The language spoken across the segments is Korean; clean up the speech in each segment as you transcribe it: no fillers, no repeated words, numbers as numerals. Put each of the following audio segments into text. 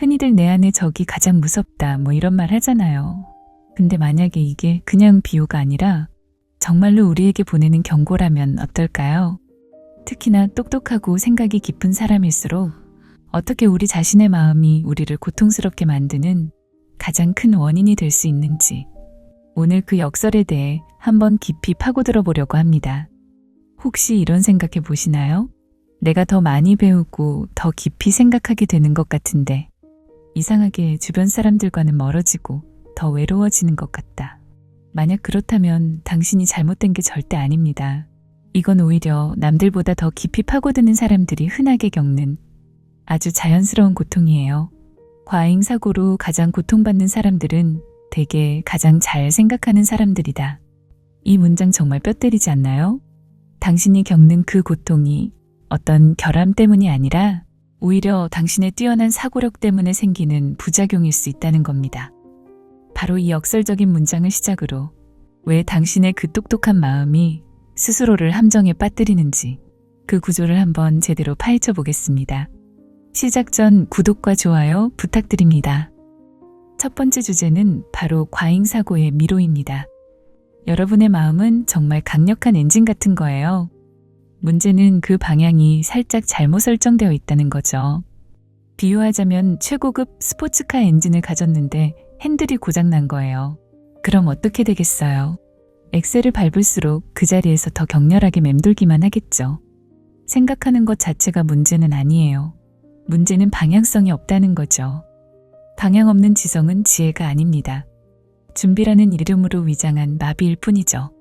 흔히들 내 안에 적이 가장 무섭다 뭐 이런 말 하잖아요. 근데 만약에 이게 그냥 비유가 아니라 정말로 우리에게 보내는 경고라면 어떨까요? 특히나 똑똑하고 생각이 깊은 사람일수록 어떻게 우리 자신의 마음이 우리를 고통스럽게 만드는 가장 큰 원인이 될 수 있는지 오늘 그 역설에 대해 한번 깊이 파고들어 보려고 합니다. 혹시 이런 생각해 보시나요? 내가 더 많이 배우고 더 깊이 생각하게 되는 것 같은데 이상하게 주변 사람들과는 멀어지고 더 외로워지는 것 같다. 만약 그렇다면 당신이 잘못된 게 절대 아닙니다. 이건 오히려 남들보다 더 깊이 파고드는 사람들이 흔하게 겪는 아주 자연스러운 고통이에요. 과잉사고로 가장 고통받는 사람들은 대개 가장 잘 생각하는 사람들이다. 이 문장 정말 뼈 때리지 않나요? 당신이 겪는 그 고통이 어떤 결함 때문이 아니라 오히려 당신의 뛰어난 사고력 때문에 생기는 부작용일 수 있다는 겁니다. 바로 이 역설적인 문장을 시작으로 왜 당신의 그 똑똑한 마음이 스스로를 함정에 빠뜨리는지 그 구조를 한번 제대로 파헤쳐 보겠습니다. 시작 전 구독과 좋아요 부탁드립니다. 첫 번째 주제는 바로 과잉사고의 미로입니다. 여러분의 마음은 정말 강력한 엔진 같은 거예요. 문제는 그 방향이 살짝 잘못 설정되어 있다는 거죠. 비유하자면 최고급 스포츠카 엔진을 가졌는데 핸들이 고장난 거예요. 그럼 어떻게 되겠어요? 엑셀을 밟을수록 그 자리에서 더 격렬하게 맴돌기만 하겠죠. 생각하는 것 자체가 문제는 아니에요. 문제는 방향성이 없다는 거죠. 방향 없는 지성은 지혜가 아닙니다. 준비라는 이름으로 위장한 마비일 뿐이죠.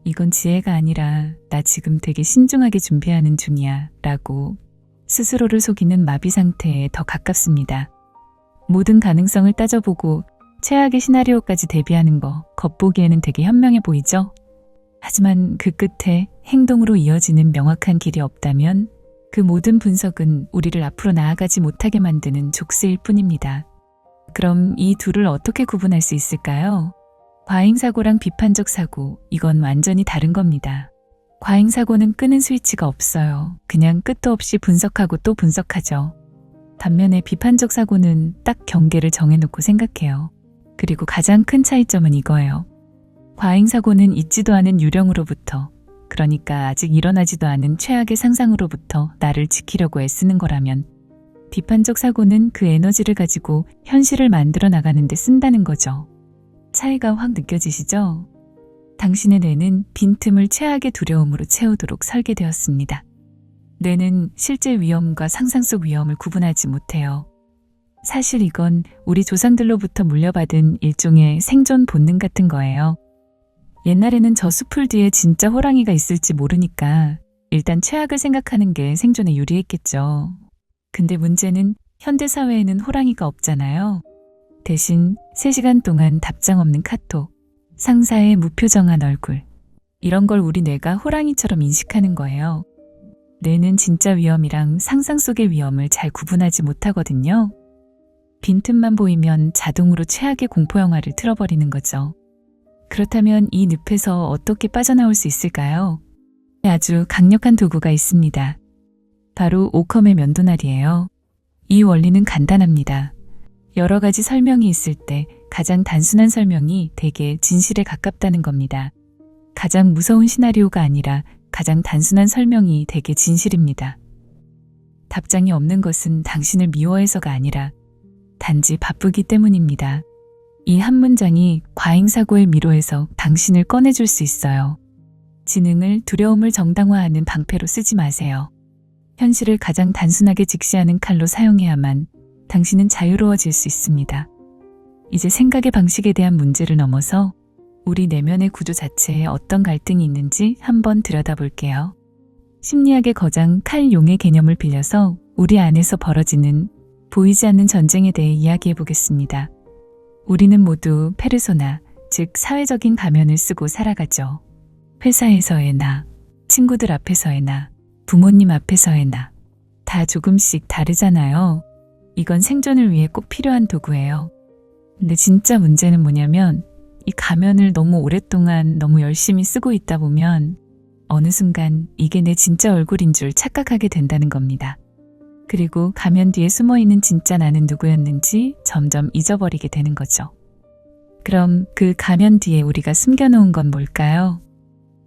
이건 지혜가 아니라 나 지금 되게 신중하게 준비하는 중이야 라고 스스로를 속이는 마비 상태에 더 가깝습니다. 모든 가능성을 따져보고 최악의 시나리오까지 대비하는 거 겉보기에는 되게 현명해 보이죠? 하지만 그 끝에 행동으로 이어지는 명확한 길이 없다면 그 모든 분석은 우리를 앞으로 나아가지 못하게 만드는 족쇄일 뿐입니다. 그럼 이 둘을 어떻게 구분할 수 있을까요? 과잉사고랑 비판적 사고, 이건 완전히 다른 겁니다. 과잉사고는 끄는 스위치가 없어요. 그냥 끝도 없이 분석하고 또 분석하죠. 반면에 비판적 사고는 딱 경계를 정해놓고 생각해요. 그리고 가장 큰 차이점은 이거예요. 과잉사고는 있지도 않은 유령으로부터, 그러니까 아직 일어나지도 않은 최악의 상상으로부터 나를 지키려고 애쓰는 거라면 비판적 사고는 그 에너지를 가지고 현실을 만들어 나가는 데 쓴다는 거죠. 차이가 확 느껴지시죠? 당신의 뇌는 빈틈을 최악의 두려움으로 채우도록 설계되었습니다. 뇌는 실제 위험과 상상 속 위험을 구분하지 못해요. 사실 이건 우리 조상들로부터 물려받은 일종의 생존 본능 같은 거예요. 옛날에는 저 숲풀 뒤에 진짜 호랑이가 있을지 모르니까 일단 최악을 생각하는 게 생존에 유리했겠죠. 근데 문제는 현대사회에는 호랑이가 없잖아요. 대신 3시간 동안 답장 없는 카톡, 상사의 무표정한 얼굴, 이런 걸 우리 뇌가 호랑이처럼 인식하는 거예요. 뇌는 진짜 위험이랑 상상 속의 위험을 잘 구분하지 못하거든요. 빈틈만 보이면 자동으로 최악의 공포영화를 틀어버리는 거죠. 그렇다면 이 늪에서 어떻게 빠져나올 수 있을까요? 아주 강력한 도구가 있습니다. 바로 오컴의 면도날이에요. 이 원리는 간단합니다. 여러 가지 설명이 있을 때 가장 단순한 설명이 대개 진실에 가깝다는 겁니다. 가장 무서운 시나리오가 아니라 가장 단순한 설명이 대개 진실입니다. 답장이 없는 것은 당신을 미워해서가 아니라 단지 바쁘기 때문입니다. 이 한 문장이 과잉사고의 미로에서 당신을 꺼내줄 수 있어요. 지능을 두려움을 정당화하는 방패로 쓰지 마세요. 현실을 가장 단순하게 직시하는 칼로 사용해야만 당신은 자유로워질 수 있습니다. 이제 생각의 방식에 대한 문제를 넘어서 우리 내면의 구조 자체에 어떤 갈등이 있는지 한번 들여다볼게요. 심리학의 거장 칼 용의 개념을 빌려서 우리 안에서 벌어지는 보이지 않는 전쟁에 대해 이야기해 보겠습니다. 우리는 모두 페르소나, 즉 사회적인 가면을 쓰고 살아가죠. 회사에서의 나, 친구들 앞에서의 나, 부모님 앞에서의 나, 다 조금씩 다르잖아요. 이건 생존을 위해 꼭 필요한 도구예요. 근데 진짜 문제는 뭐냐면 이 가면을 너무 오랫동안 너무 열심히 쓰고 있다 보면 어느 순간 이게 내 진짜 얼굴인 줄 착각하게 된다는 겁니다. 그리고 가면 뒤에 숨어있는 진짜 나는 누구였는지 점점 잊어버리게 되는 거죠. 그럼 그 가면 뒤에 우리가 숨겨놓은 건 뭘까요?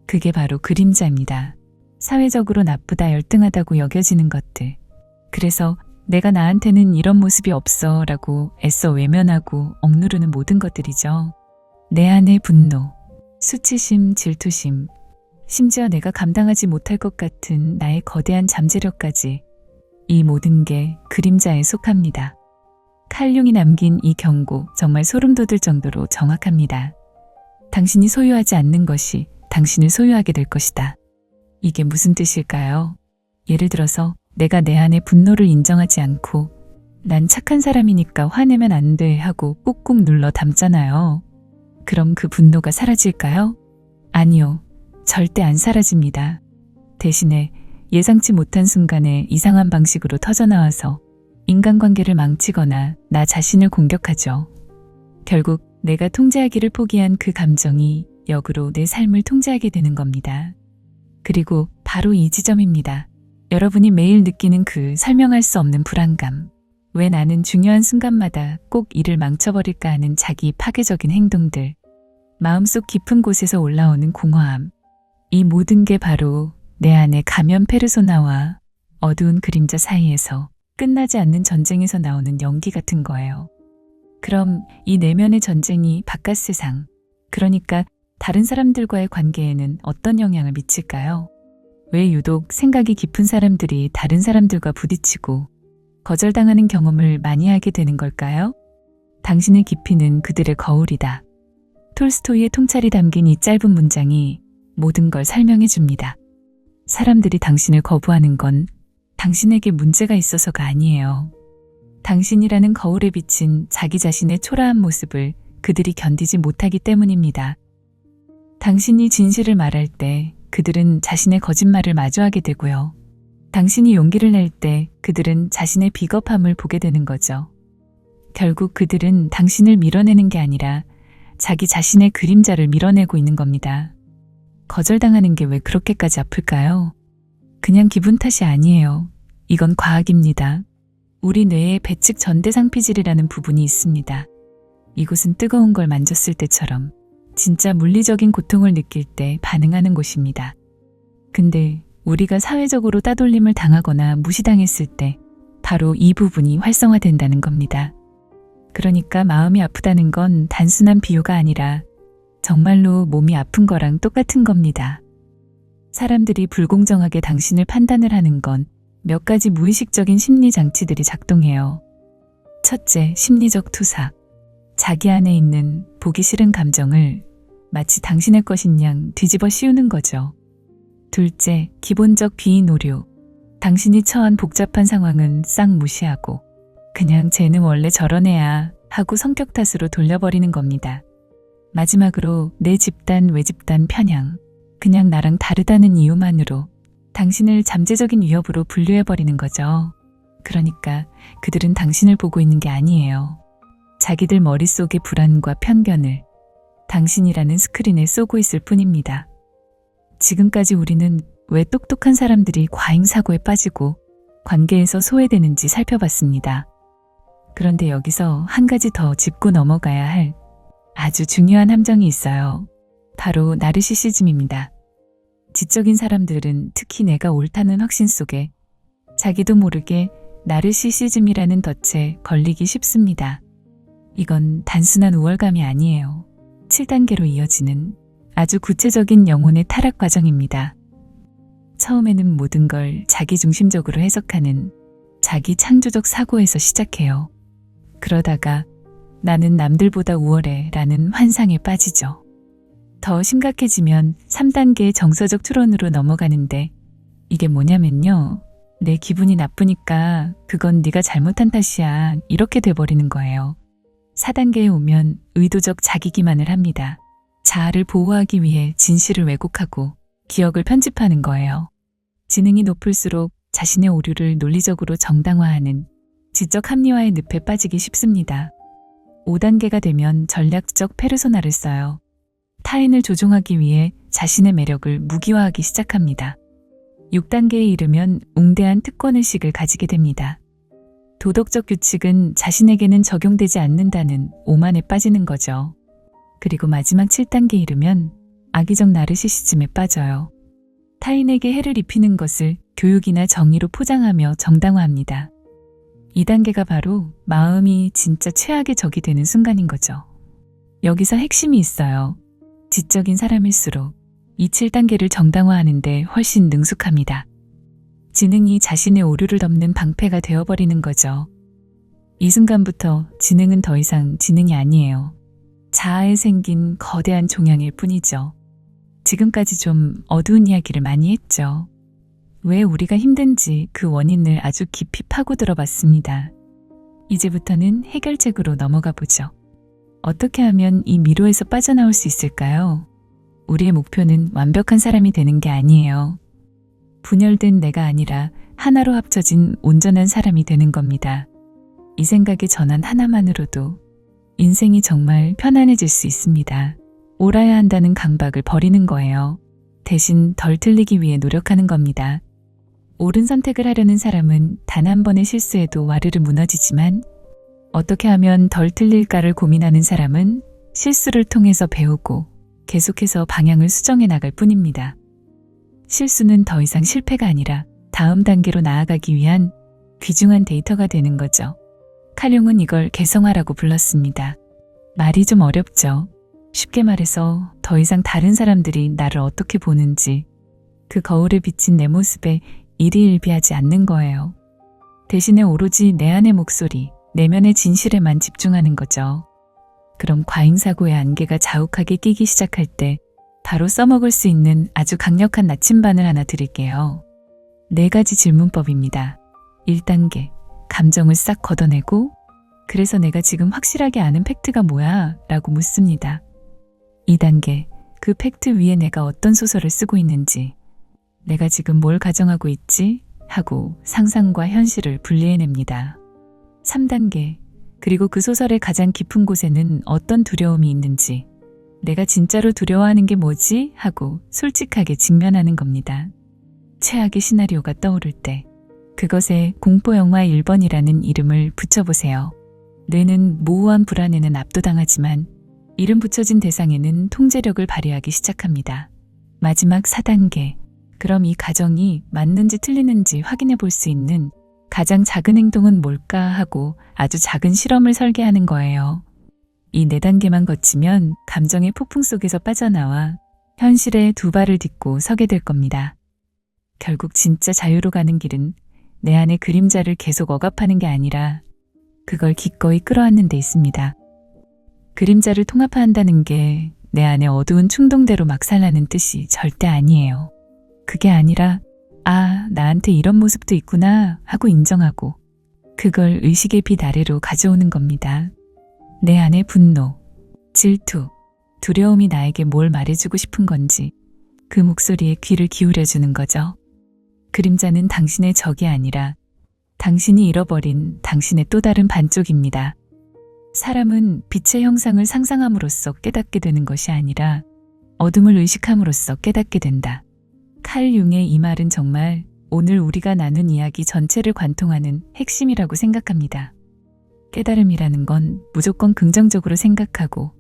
그게 바로 그림자입니다. 사회적으로 나쁘다, 열등하다고 여겨지는 것들. 그래서 내가 나한테는 이런 모습이 없어 라고 애써 외면하고 억누르는 모든 것들이죠. 내 안의 분노, 수치심, 질투심, 심지어 내가 감당하지 못할 것 같은 나의 거대한 잠재력까지, 이 모든 게 그림자에 속합니다. 칼융이 남긴 이 경고 정말 소름 돋을 정도로 정확합니다. 당신이 소유하지 않는 것이 당신을 소유하게 될 것이다. 이게 무슨 뜻일까요? 예를 들어서 내가 내 안의 분노를 인정하지 않고 난 착한 사람이니까 화내면 안 돼 하고 꾹꾹 눌러 담잖아요. 그럼 그 분노가 사라질까요? 아니요. 절대 안 사라집니다. 대신에 예상치 못한 순간에 이상한 방식으로 터져나와서 인간관계를 망치거나 나 자신을 공격하죠. 결국 내가 통제하기를 포기한 그 감정이 역으로 내 삶을 통제하게 되는 겁니다. 그리고 바로 이 지점입니다. 여러분이 매일 느끼는 그 설명할 수 없는 불안감. 왜 나는 중요한 순간마다 꼭 일을 망쳐버릴까 하는 자기 파괴적인 행동들. 마음속 깊은 곳에서 올라오는 공허함. 이 모든 게 바로 내 안의 가면 페르소나와 어두운 그림자 사이에서 끝나지 않는 전쟁에서 나오는 연기 같은 거예요. 그럼 이 내면의 전쟁이 바깥 세상, 그러니까 다른 사람들과의 관계에는 어떤 영향을 미칠까요? 왜 유독 생각이 깊은 사람들이 다른 사람들과 부딪히고 거절당하는 경험을 많이 하게 되는 걸까요? 당신의 깊이는 그들의 거울이다. 톨스토이의 통찰이 담긴 이 짧은 문장이 모든 걸 설명해 줍니다. 사람들이 당신을 거부하는 건 당신에게 문제가 있어서가 아니에요. 당신이라는 거울에 비친 자기 자신의 초라한 모습을 그들이 견디지 못하기 때문입니다. 당신이 진실을 말할 때 그들은 자신의 거짓말을 마주하게 되고요. 당신이 용기를 낼 때 그들은 자신의 비겁함을 보게 되는 거죠. 결국 그들은 당신을 밀어내는 게 아니라 자기 자신의 그림자를 밀어내고 있는 겁니다. 거절당하는 게 왜 그렇게까지 아플까요? 그냥 기분 탓이 아니에요. 이건 과학입니다. 우리 뇌에 배측 전대상피질이라는 부분이 있습니다. 이곳은 뜨거운 걸 만졌을 때처럼 진짜 물리적인 고통을 느낄 때 반응하는 곳입니다. 근데 우리가 사회적으로 따돌림을 당하거나 무시당했을 때 바로 이 부분이 활성화된다는 겁니다. 그러니까 마음이 아프다는 건 단순한 비유가 아니라 정말로 몸이 아픈 거랑 똑같은 겁니다. 사람들이 불공정하게 당신을 판단을 하는 건 몇 가지 무의식적인 심리 장치들이 작동해요. 첫째, 심리적 투사. 자기 안에 있는 보기 싫은 감정을 마치 당신의 것인 양 뒤집어 씌우는 거죠. 둘째, 기본적 비인오류. 당신이 처한 복잡한 상황은 싹 무시하고 그냥 쟤는 원래 저런 애야 하고 성격 탓으로 돌려버리는 겁니다. 마지막으로 내 집단, 외집단 편향. 그냥 나랑 다르다는 이유만으로 당신을 잠재적인 위협으로 분류해버리는 거죠. 그러니까 그들은 당신을 보고 있는 게 아니에요. 자기들 머릿속의 불안과 편견을 당신이라는 스크린에 쏘고 있을 뿐입니다. 지금까지 우리는 왜 똑똑한 사람들이 과잉사고에 빠지고 관계에서 소외되는지 살펴봤습니다. 그런데 여기서 한 가지 더 짚고 넘어가야 할 아주 중요한 함정이 있어요. 바로 나르시시즘입니다. 지적인 사람들은 특히 내가 옳다는 확신 속에 자기도 모르게 나르시시즘이라는 덫에 걸리기 쉽습니다. 이건 단순한 우월감이 아니에요. 7단계로 이어지는 아주 구체적인 영혼의 타락 과정입니다. 처음에는 모든 걸 자기중심적으로 해석하는 자기 창조적 사고에서 시작해요. 그러다가 나는 남들보다 우월해 라는 환상에 빠지죠. 더 심각해지면 3단계의 정서적 추론으로 넘어가는데 이게 뭐냐면요. 내 기분이 나쁘니까 그건 네가 잘못한 탓이야 이렇게 돼버리는 거예요. 4단계에 오면 의도적 자기 기만을 합니다. 자아를 보호하기 위해 진실을 왜곡하고 기억을 편집하는 거예요. 지능이 높을수록 자신의 오류를 논리적으로 정당화하는 지적 합리화의 늪에 빠지기 쉽습니다. 5단계가 되면 전략적 페르소나를 써요. 타인을 조종하기 위해 자신의 매력을 무기화하기 시작합니다. 6단계에 이르면 웅대한 특권의식을 가지게 됩니다. 도덕적 규칙은 자신에게는 적용되지 않는다는 오만에 빠지는 거죠. 그리고 마지막 7단계에 이르면 악의적 나르시시즘에 빠져요. 타인에게 해를 입히는 것을 교육이나 정의로 포장하며 정당화합니다. 2단계가 바로 마음이 진짜 최악의 적이 되는 순간인 거죠. 여기서 핵심이 있어요. 지적인 사람일수록 이 7단계를 정당화하는데 훨씬 능숙합니다. 지능이 자신의 오류를 덮는 방패가 되어버리는 거죠. 이 순간부터 지능은 더 이상 지능이 아니에요. 자아에 생긴 거대한 종양일 뿐이죠. 지금까지 좀 어두운 이야기를 많이 했죠. 왜 우리가 힘든지 그 원인을 아주 깊이 파고들어 봤습니다. 이제부터는 해결책으로 넘어가 보죠. 어떻게 하면 이 미로에서 빠져나올 수 있을까요? 우리의 목표는 완벽한 사람이 되는 게 아니에요. 분열된 내가 아니라 하나로 합쳐진 온전한 사람이 되는 겁니다. 이 생각의 전환 하나만으로도 인생이 정말 편안해질 수 있습니다. 옳아야 한다는 강박을 버리는 거예요. 대신 덜 틀리기 위해 노력하는 겁니다. 옳은 선택을 하려는 사람은 단 한 번의 실수에도 와르르 무너지지만 어떻게 하면 덜 틀릴까를 고민하는 사람은 실수를 통해서 배우고 계속해서 방향을 수정해 나갈 뿐입니다. 실수는 더 이상 실패가 아니라 다음 단계로 나아가기 위한 귀중한 데이터가 되는 거죠. 칼융은 이걸 개성화라고 불렀습니다. 말이 좀 어렵죠. 쉽게 말해서 더 이상 다른 사람들이 나를 어떻게 보는지 그 거울에 비친 내 모습에 일희일비하지 않는 거예요. 대신에 오로지 내 안의 목소리, 내면의 진실에만 집중하는 거죠. 그럼 과잉사고의 안개가 자욱하게 끼기 시작할 때 바로 써먹을 수 있는 아주 강력한 나침반을 하나 드릴게요. 4가지 질문법입니다. 1단계, 감정을 싹 걷어내고 그래서 내가 지금 확실하게 아는 팩트가 뭐야? 라고 묻습니다. 2단계, 그 팩트 위에 내가 어떤 소설을 쓰고 있는지, 내가 지금 뭘 가정하고 있지? 하고 상상과 현실을 분리해냅니다. 3단계, 그리고 그 소설의 가장 깊은 곳에는 어떤 두려움이 있는지, 내가 진짜로 두려워하는 게 뭐지? 하고 솔직하게 직면하는 겁니다. 최악의 시나리오가 떠오를 때 그것에 공포영화 1번이라는 이름을 붙여보세요. 뇌는 모호한 불안에는 압도당하지만 이름 붙여진 대상에는 통제력을 발휘하기 시작합니다. 마지막 4단계, 그럼 이 가정이 맞는지 틀리는지 확인해 볼 수 있는 가장 작은 행동은 뭘까 하고 아주 작은 실험을 설계하는 거예요. 이 4단계만 거치면 감정의 폭풍 속에서 빠져나와 현실에 2발을 딛고 서게 될 겁니다. 결국 진짜 자유로 가는 길은 내 안의 그림자를 계속 억압하는 게 아니라 그걸 기꺼이 끌어안는 데 있습니다. 그림자를 통합한다는 게 내 안의 어두운 충동대로 막 살라는 뜻이 절대 아니에요. 그게 아니라 아, 나한테 이런 모습도 있구나 하고 인정하고 그걸 의식의 빛 아래로 가져오는 겁니다. 내 안의 분노, 질투, 두려움이 나에게 뭘 말해주고 싶은 건지 그 목소리에 귀를 기울여주는 거죠. 그림자는 당신의 적이 아니라 당신이 잃어버린 당신의 또 다른 반쪽입니다. 사람은 빛의 형상을 상상함으로써 깨닫게 되는 것이 아니라 어둠을 의식함으로써 깨닫게 된다. 칼 융의 이 말은 정말 오늘 우리가 나눈 이야기 전체를 관통하는 핵심이라고 생각합니다. 깨달음이라는 건 무조건 긍정적으로 생각하고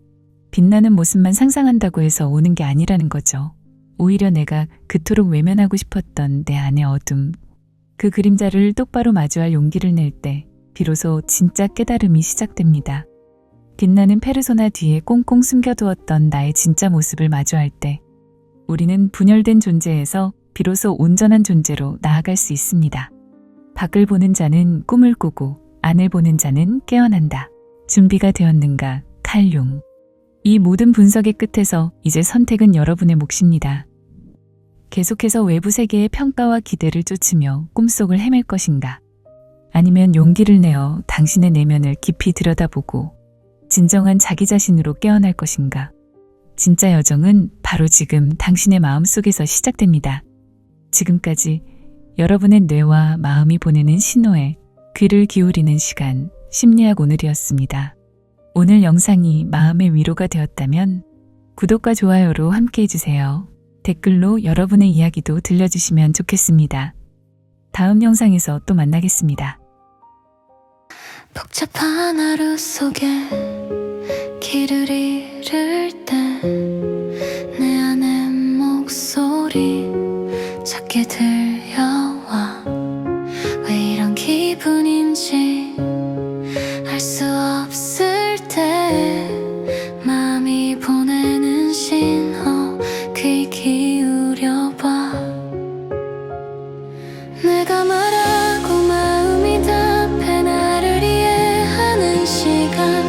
빛나는 모습만 상상한다고 해서 오는 게 아니라는 거죠. 오히려 내가 그토록 외면하고 싶었던 내 안의 어둠, 그 그림자를 똑바로 마주할 용기를 낼 때 비로소 진짜 깨달음이 시작됩니다. 빛나는 페르소나 뒤에 꽁꽁 숨겨두었던 나의 진짜 모습을 마주할 때 우리는 분열된 존재에서 비로소 온전한 존재로 나아갈 수 있습니다. 밖을 보는 자는 꿈을 꾸고 안을 보는 자는 깨어난다. 준비가 되었는가? 칼 융. 이 모든 분석의 끝에서 이제 선택은 여러분의 몫입니다. 계속해서 외부 세계의 평가와 기대를 쫓으며 꿈속을 헤맬 것인가? 아니면 용기를 내어 당신의 내면을 깊이 들여다보고 진정한 자기 자신으로 깨어날 것인가? 진짜 여정은 바로 지금 당신의 마음속에서 시작됩니다. 지금까지 여러분의 뇌와 마음이 보내는 신호에 귀를 기울이는 시간, 심리학 오늘이었습니다. 오늘 영상이 마음의 위로가 되었다면 구독과 좋아요로 함께 해주세요. 댓글로 여러분의 이야기도 들려주시면 좋겠습니다. 다음 영상에서 또 만나겠습니다. 복잡한 하루 속에 길을 잃을 때 내 안의 목소리 작게 들려와 왜 이런 기분인지 알 수 없을 때 마음이 보내는 신호 귀 기울여봐. 내가 말하고 마음이 답해 나를 이해하는 시간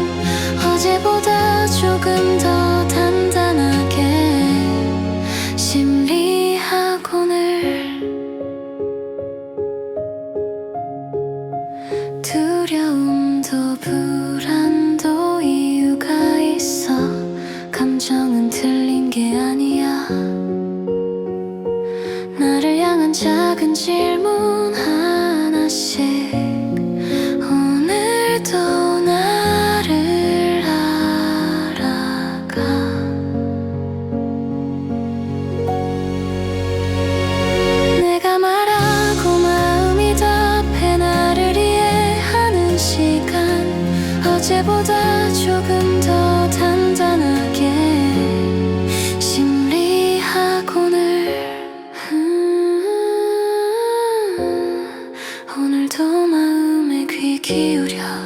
어제보다 조금 더 단단하게 심리학원을 두려움도 불안도 이유가 있어 감정은 틀린 게 아니야. 나를 향한 작은 질문 하나씩 오늘도 나를 알아가. 내가 말하고 마음이 답해 나를 이해하는 시간 어제보다 조금 더 단단하게 심리학원을 오늘도 마음에 귀 기울여